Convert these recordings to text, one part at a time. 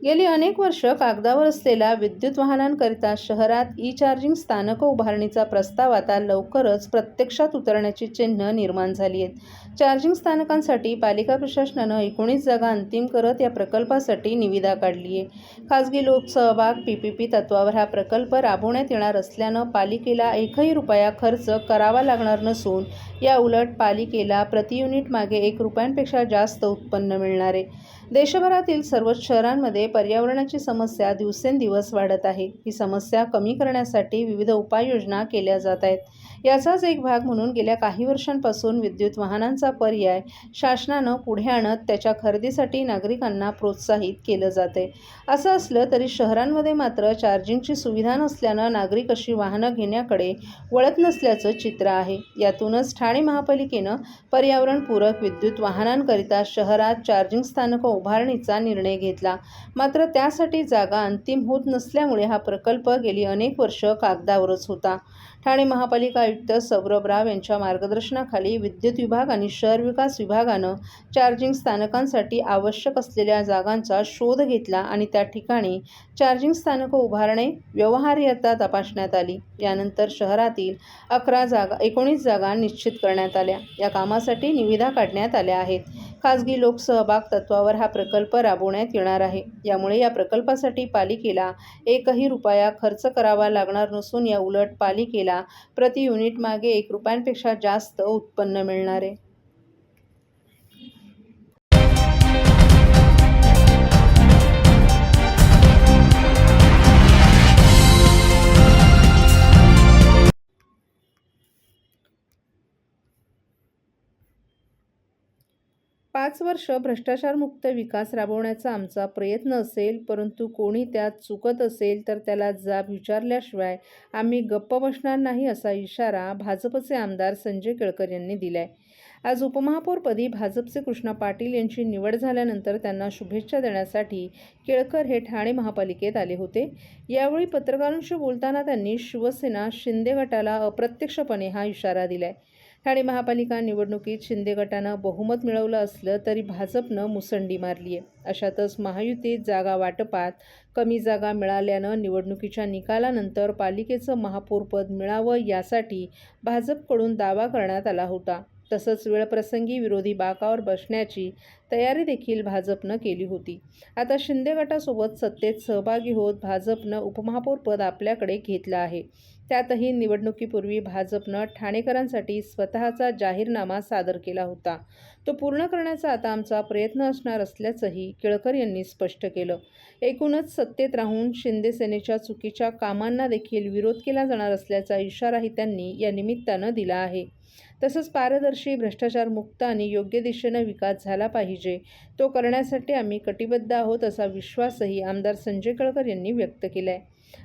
गेली अनेक वर्ष कागदावर असलेल्या विद्युत वाहनांकरिता शहरात ई-चार्जिंग स्थानकं उभारणीचा प्रस्ताव आता लवकरच प्रत्यक्षात उतरण्याची चिन्ह निर्माण झाली आहेत. चार्जिंग स्थानकांसाठी पालिका प्रशासनानं 19 जागा अंतिम करत या प्रकल्पासाठी निविदा काढली आहे. खासगी लोकसहभाग PPP तत्वावर हा प्रकल्प राबवण्यात येणार असल्यानं पालिकेला एकही रुपया खर्च करावा लागणार नसून याउलट पालिकेला प्रति युनिट मागे ₹1पेक्षा जास्त उत्पन्न मिळणार आहे. देशभरातील सर्वच शहरांमध्ये पर्यावरणाची समस्या दिवसेंदिवस वाढत आहे. ही समस्या कमी करण्यासाठी विविध उपाययोजना केल्या जात आहेत. याचाच एक भाग म्हणून गेल्या काही वर्षांपासून विद्युत वाहनांचा पर्याय शासनानं पुढे आणत त्याच्या खरेदीसाठी नागरिकांना प्रोत्साहित केलं जातंय. असं असलं तरी शहरांमध्ये मात्र चार्जिंगची सुविधा नसल्यानं नागरिक अशी वाहनं घेण्याकडे वळत नसल्याचं चित्र आहे. यातूनच ठाणे महापालिकेनं पर्यावरणपूरक विद्युत वाहनांकरिता शहरात चार्जिंग स्थानकं उभारणीचा निर्णय घेतला. मात्र त्यासाठी जागा अंतिम होत नसल्यामुळे हा प्रकल्प गेली अनेक वर्ष कागदावरच होता. ठाणे महापालिका आयुक्त सौरभ राव यांच्या मार्गदर्शनाखाली विद्युत विभाग आणि शहर विकास विभागानं चार्जिंग स्थानकांसाठी आवश्यक असलेल्या जागांचा शोध घेतला आणि त्या ठिकाणी चार्जिंग स्थानकं उभारणे व्यवहार्यता तपासण्यात आली. यानंतर शहरातील 19 जागा निश्चित करण्यात आल्या. या कामासाठी निविदा काढण्यात आल्या आहेत. खासगी लोकसहभाग तत्वावर हा प्रकल्प राबवण्यात येणार आहे. यामुळे या प्रकल्पासाठी पालिकेला एकही रुपया खर्च करावा लागणार नसून याउलट पालिकेला प्रति युनिट मागे ₹1पेक्षा जास्त उत्पन्न मिळणार आहे. 5 वर्ष भ्रष्टाचारमुक्त विकास राबवण्याचा आमचा प्रयत्न असेल, परंतु कोणी त्यात चुकत असेल तर त्याला जाब विचारल्याशिवाय आम्ही गप्प बसणार नाही, असा इशारा भाजपचे आमदार संजय केळकर यांनी दिलाय. आज उपमहापौरपदी भाजपचे कृष्णा पाटील यांची निवड झाल्यानंतर त्यांना शुभेच्छा देण्यासाठी केळकर हे ठाणे महापालिकेत आले होते. यावेळी पत्रकारांशी बोलताना त्यांनी शिवसेना शिंदे गटाला अप्रत्यक्षपणे हा इशारा दिलाय. ठाणे महापालिका निवडणुकीत शिंदे गटानं बहुमत मिळवलं असलं तरी भाजपनं मुसंडी मारली आहे. अशातच महायुतीत जागा वाटपात कमी जागा मिळाल्यानं निवडणुकीच्या निकालानंतर पालिकेचं महापौरपद मिळावं यासाठी भाजपकडून दावा करण्यात आला होता. तसंच वेळप्रसंगी विरोधी बाकावर बसण्याची तयारी देखील भाजपनं केली होती. आता शिंदे गटासोबत सत्तेत सहभागी होत भाजपनं उपमहापौरपद आपल्याकडे घेतलं आहे. त्यातही निवडणुकीपूर्वी भाजपनं ठाणेकरांसाठी स्वतःचा जाहीरनामा सादर केला होता. तो पूर्ण करण्याचा आता आमचा प्रयत्न असणार असल्याचंही केळकर यांनी स्पष्ट केलं. एकूणच सत्तेत राहून शिंदे सेनेच्या चुकीच्या कामांना देखील विरोध केला जाणार असल्याचा इशाराही त्यांनी या निमित्तानं दिला आहे. तसंच पारदर्शी, भ्रष्टाचारमुक्त आणि योग्य दिशेनं विकास झाला पाहिजे, तो करण्यासाठी आम्ही कटिबद्ध आहोत, असा विश्वासही आमदार संजय केळकर यांनी व्यक्त केलाय.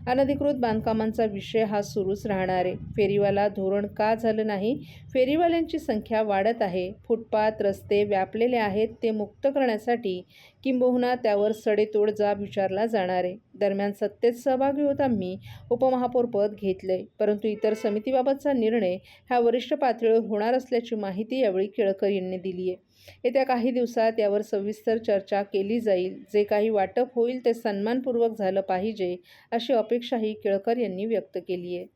अनधिकृत बांधकामांचा विषय हा सुरूच राहणार आहे. फेरीवाला धोरण का झालं नाही? फेरीवाल्यांची संख्या वाढत आहे. फुटपाथ, रस्ते व्यापलेले आहेत, ते मुक्त करण्यासाठी किंबहुना त्यावर सडेतोड जाब विचारला जाणार आहे. दरम्यान सत्तेत सहभागी होत आम्ही उपमहापौरपद घेतलंय, परंतु इतर समितीबाबतचा निर्णय ह्या वरिष्ठ पातळीवर होणार असल्याची माहिती यावेळी केळकर यांनी दिली आहे. येत्या काही दिवसात यावर सविस्तर चर्चा केली जाईल. जे काही वाटप होईल ते सन्मानपूर्वक झालं पाहिजे, अशी अपेक्षाही केळकर यांनी व्यक्त केली आहे.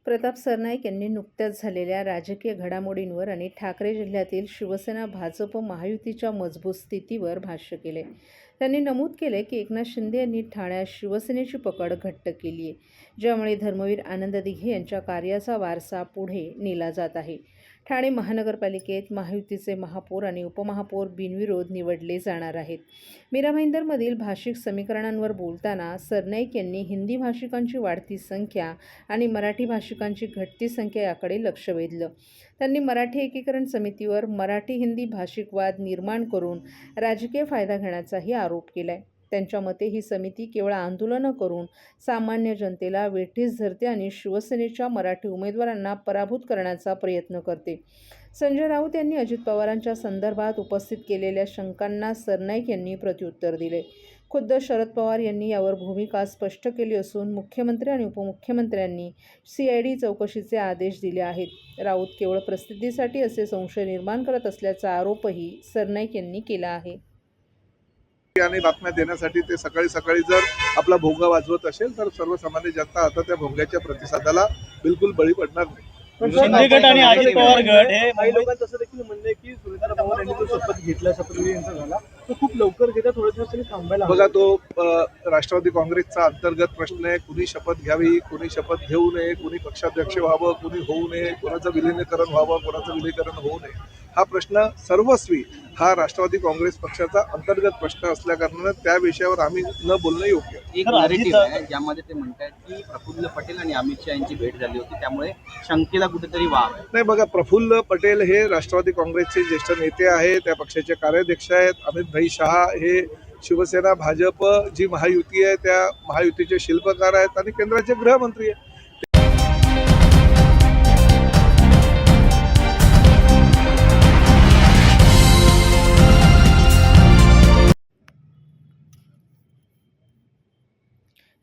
प्रताप सरनाईक यांनी नुकत्याच झालेल्या राजकीय घडामोडींवर आणि ठाकरे जिल्ह्यातील शिवसेना भाजप महायुतीच्या मजबूत स्थितीवर भाष्य केले. त्यांनी नमूद केले की एकनाथ शिंदे यांनी ठाण्यात शिवसेनेची पकड घट्ट केली आहे, ज्यामुळे धर्मवीर आनंद दिघे यांच्या कार्याचा वारसा पुढे नेला जात आहे. ठाणे महानगरपालिकेत महायुतीचे महापौर आणि उपमहापौर बिनविरोध निवडले जाणार आहेत. मीरा भाईंदरमधील भाषिक समीकरणांवर बोलताना सरनाईक यांनी हिंदी भाषिकांची वाढती संख्या आणि मराठी भाषिकांची घटती संख्या याकडे लक्ष वेधलं. त्यांनी मराठी एकीकरण समितीवर मराठी हिंदी भाषिक वाद निर्माण करून राजकीय फायदा घेण्याचाही आरोप केलाय. त्यांच्या मते ही समिती केवळ आंदोलनं करून सामान्य जनतेला वेठीस धरते आणि शिवसेनेच्या मराठी उमेदवारांना पराभूत करण्याचा प्रयत्न करते. संजय राऊत यांनी अजित पवारांच्या संदर्भात उपस्थित केलेल्या शंकांना सरनाईक यांनी प्रत्युत्तर दिले. खुद्द शरद पवार यांनी यावर भूमिका स्पष्ट केली असून मुख्यमंत्री आणि उपमुख्यमंत्र्यांनी CID चौकशीचे आदेश दिले आहेत. राऊत केवळ प्रसिद्धीसाठी असे संशय निर्माण करत असल्याचा आरोपही सरनाईक यांनी केला आहे. आणि बातम्या देण्यासाठी ते सकाळी सकाळी जर आपला भोंगा वाजवत असेल तर सर्वसामान्य जनता आता त्या भोंग्याच्या प्रतिसादाला बिलकुल बळी पडणार नाही. शिंदे गट आणि अजित पवार गट हे काही लोकांचं असं देखील म्हणणं आहे की सुरेंद्र पवार यांनी जो शपथ घेतला, शपथविधी यांचा झाला तो खूप लवकर घेता, थोडे दिवस त्यांनी थांबायला बघा, तो राष्ट्रवादी काँग्रेसचा अंतर्गत प्रश्न आहे. कुणी शपथ घ्यावी, कुणी शपथ घेऊ नये, कुणी पक्षाध्यक्ष व्हावं, कुणी होऊ नये, कोणाचं विलिनीकरण व्हावं, कोणाचं विलीनीकरण होऊ नये, हा प्रश्न सर्वस्वी हा राष्ट्रवादी काँग्रेस पक्षाचा अंतर्गत प्रश्न असल्या कारणानं त्या विषयावर आम्ही न बोलणं योग्य. एक नॅरेटिव्ह आहे ज्यामध्ये ते म्हणतात की प्रफुल्ल पटेल आणि अमित शहा यांची भेट झाली होती, त्यामुळे शंकेला कुठेतरी वाव आहे. नाही, बघा, प्रफुल्ल पटेल हे राष्ट्रवादी काँग्रेसचे ज्येष्ठ नेते आहेत, त्या पक्षाचे कार्याध्यक्ष आहेत. अमित भाई शहा हे शिवसेना भाजप जी महायुती आहे त्या महायुतीचे शिल्पकार आहेत आणि केंद्राचे गृहमंत्री आहेत.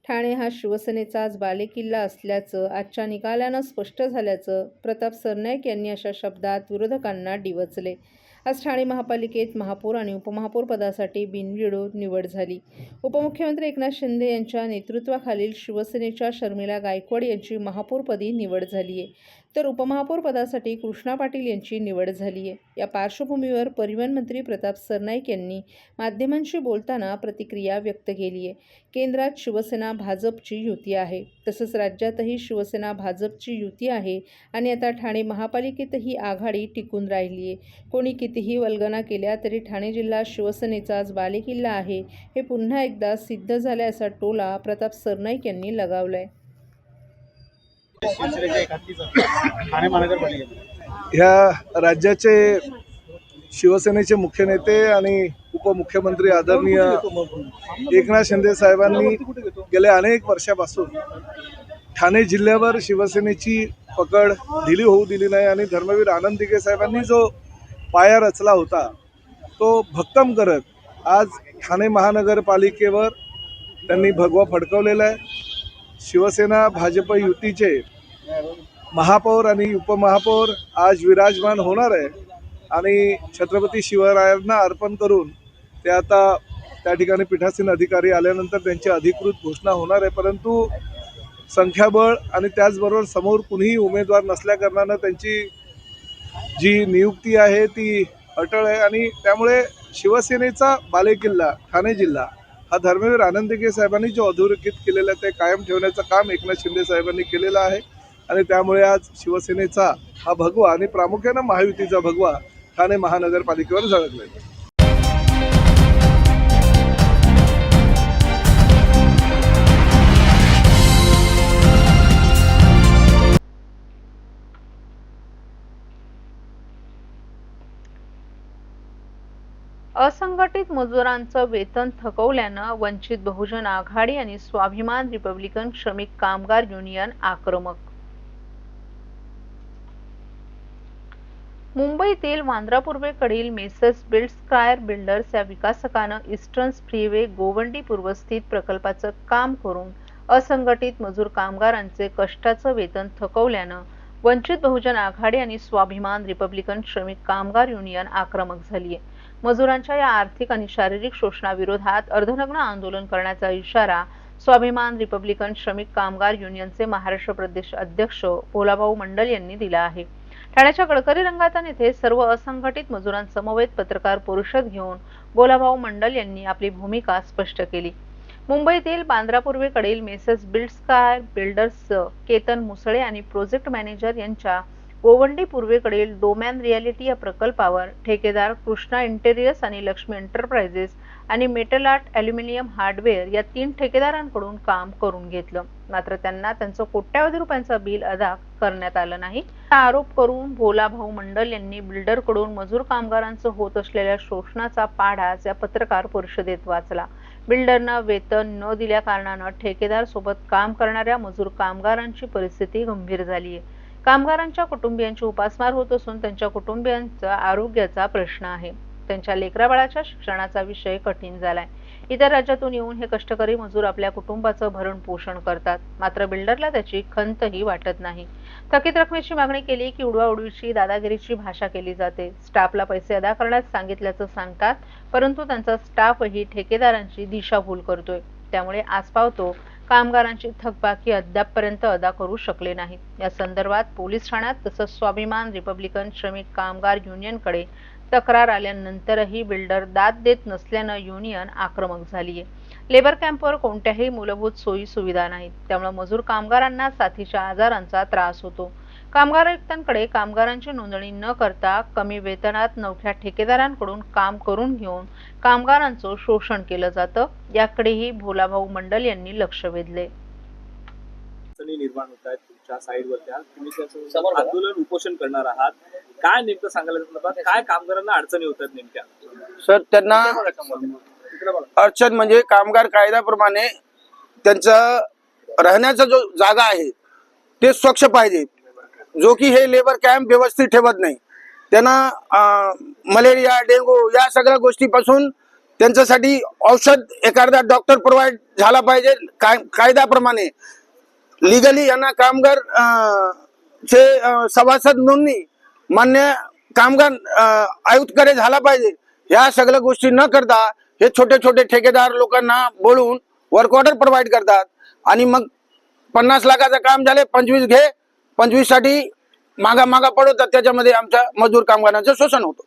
ठाणे हा शिवसेनेचाच बालेकिल्ला असल्याचं आजच्या निकालानं स्पष्ट झाल्याचं प्रताप सरनाईक यांनी अशा शब्दात विरोधकांना डिवचले. आज ठाणे महापालिकेत महापौर आणि उपमहापौर पदासाठी बिनविरोध निवड झाली. उपमुख्यमंत्री एकनाथ शिंदे यांच्या नेतृत्वाखालील शिवसेनेच्या शर्मिला गायकवाड यांची महापौरपदी निवड झाली आहे, तर उपमहापौर पदासाठी कृष्णा पाटील यांची निवड झाली आहे. या पार्श्वभूमीवर परिवहन मंत्री प्रताप सरनाईक यांनी माध्यमांशी बोलताना प्रतिक्रिया व्यक्त केली आहे. केंद्रात शिवसेना भाजपची युती आहे, तसंच राज्यातही शिवसेना भाजपची युती आहे आणि आता ठाणे महापालिकेतही आघाडी टिकून राहिली आहे. कोणी कितीही वल्गना केल्या तरी ठाणे जिल्हा शिवसेनेचाच बालेकिल्ला आहे, हे पुन्हा एकदा सिद्ध झाले असा टोला प्रताप सरनाईक यांनी लगावलाय. ठाणे महानगरपालिकेत ह्या राज्याचे शिवसेनेचे मुख्य नेते आणि उपमुख्यमंत्री आदरणीय एकनाथ शिंदे साहेबांनी गेल्या अनेक वर्षापासून ठाणे जिल्ह्यावर शिवसेनेची पकड ढिली होऊ दिली नाही आणि धर्मवीर आनंद दिघे साहेबांनी जो पाया रचला होता तो भक्कम करत आज ठाणे महानगरपालिकेवर त्यांनी भगवा फडकवलेला आहे. शिवसेना भाजप युतीचे महापौर आणि उपमहापौर आज विराजमान होणार आहे आणि छत्रपती शिवरायांना अर्पण करून ते आता त्या ठिकाणी पीठासीन अधिकारी आल्यानंतर त्यांची अधिकृत घोषणा होणार आहे. परंतु संख्याबळ आणि त्याचबरोबर समोर कुणीही उमेदवार नसल्याकारणानं त्यांची जी नियुक्ती आहे ती अटळ आहे आणि त्यामुळे शिवसेनेचा बालेकिल्ला ठाणे जिल्हा हा धर्मवीर आनंद दिघे साहेबांनी जो अधोरेखित केलेला आहे ते कायम ठेवण्याचं काम एकनाथ शिंदे साहेबांनी केलेलं आहे आणि त्यामुळे आज शिवसेनेचा हा भगवा आणि प्रामुख्यानं महायुतीचा भगवा ठाणे महानगरपालिकेवर झळकला आहे. असंघटित मजुरांचं वेतन थकवल्यानं वंचित बहुजन आघाडी आणि स्वाभिमान रिपब्लिकन श्रमिक कामगार युनियन आक्रमक. मुंबईतील वांद्रा पूर्वेकडील मेसर्स बिल्डस्कायर बिल्डर्स या विकासकानं ईस्टर्न फ्रीवे गोवंडी पूर्वस्थित प्रकल्पाचं काम करून असंघटित मजूर कामगारांचे कष्टाचं वेतन थकवल्यानं वंचित बहुजन आघाडी आणि स्वाभिमान रिपब्लिकन श्रमिक कामगार युनियन आक्रमक झाली आहे. मजुरांच्या या आर्थिक आणि शारीरिक शोषणाविरोधात अर्धनग्न आंदोलन करण्याचा इशारा स्वाभिमान रिपब्लिकन श्रमिक कामगार युनियनचे महाराष्ट्र प्रदेश अध्यक्ष भोलाभाऊ मंडल यांनी दिला आहे. ठाण्याच्या गडकरी रंगायतन येथे सर्व असंघटित मजुरांसमवेत पत्रकार परिषद घेऊन भोलाभाऊ मंडल यांनी आपली भूमिका स्पष्ट केली. मुंबईतील बांद्रा पूर्वेकडील मेसर्स बिल्डस्कायर बिल्डर्स केतन मुसळे आणि प्रोजेक्ट मॅनेजर यांच्या गोवंडी पूर्वेकडील डोमॅन रियालिटी या प्रकल्पावर ठेकेदार कृष्णा इंटेरियर्स आणि लक्ष्मी एंटरप्राइजेस आणि मेटल आर्ट ॲल्युमिनियम हार्डवेअर या 3 ठेकेदारांकडून काम करून घेतलं. मात्र त्यांना त्यांचं कोट्यावधी रुपयांचं बिल अदा करण्यात आलं नाही. आरोप करून भोलाभाऊ मंडल यांनी बिल्डरकडून मजूर कामगारांचं होत असलेल्या शोषणाचा पाढा या पत्रकार परिषदेत वाचला. बिल्डरनं वेतन न दिल्या कारणानं ठेकेदार सोबत काम करणाऱ्या मजूर कामगारांची परिस्थिती गंभीर झाली आहे. कामगारांच्या कुटुंबियांची उपासमार होत असून त्यांच्या कुटुंबियांचा आरोग्याचा प्रश्न आहे. त्यांच्या लेकराबाळाच्या शिक्षणाचा विषय कठीण झालाय. इतर राज्यातून येऊन हे कष्टकरी मजूर आपल्या कुटुंबाचं भरण पोषण करतात. मात्र बिल्डरला त्याची खंतही वाटत नाही. थकीत रकमेची मागणी केली की उडवाउडवीची दादागिरीची भाषा केली जाते. स्टाफला पैसे अदा करण्यास सांगितल्याचं सांगतात, परंतु त्यांचा स्टाफही ठेकेदारांची दिशाभूल करतोय. त्यामुळे आसपावतो कामगारांची थकबाकी अद्यापपर्यंत अदा करू शकले नाहीत. या संदर्भात पोलीस ठाण्यात तसंच स्वाभिमान रिपब्लिकन श्रमिक कामगार युनियनकडे तक्रार आल्यानंतरही बिल्डर दाद देत नसल्यानं युनियन आक्रमक झालीय. लेबर कॅम्पवर कोणत्याही मूलभूत सोयी सुविधा नाहीत. त्यामुळे मजूर कामगारांना साथीच्या आजारांचा त्रास होतो. कामगार आयुक्तांकडे कामगारांची नोंदणी न करता कमी वेतनात नवख्या ठेकेदारांकडून काम करून घेऊन कामगारांचं शोषण केलं जातं. याकडेही भोलाभाऊ मंडल यांनी लक्ष वेधले. अडचणी निर्माण होत आहेत तुमच्या साईडवरच्या, तुम्ही त्याचं आंदोलन उपोषण करणार आहात, काय नेमकं सांगायला संदर्भात काय कामगारांना अडचणी होतात नेमक्या? सर, त्यांना अडचण म्हणजे कामगार कायद्याप्रमाणे त्यांचं राहण्याचा जो जागा आहे ते स्वच्छ पाहिजे, जो की हे लेबर कॅम्प व्यवस्थित ठेवत नाही. त्यांना मलेरिया, डेंगू या सगळ्या गोष्टीपासून त्यांच्यासाठी औषध एखादा डॉक्टर प्रोव्हाइड झाला पाहिजे कायद्याप्रमाणे. लिगली यांना कामगार चे सभासद नोंदणी मान्य कामगार आयुक्तकडे झाला पाहिजे. ह्या सगळ्या गोष्टी न करता हे छोटे छोटे ठेकेदार लोकांना बोलून वर्क ऑर्डर प्रोव्हाइड करतात आणि मग 50 लाखाचं काम झाले 25 घे, 25 साठी मागा पडवतात. त्याच्यामध्ये आमच्या मजूर कामगारांचं शोषण होतं.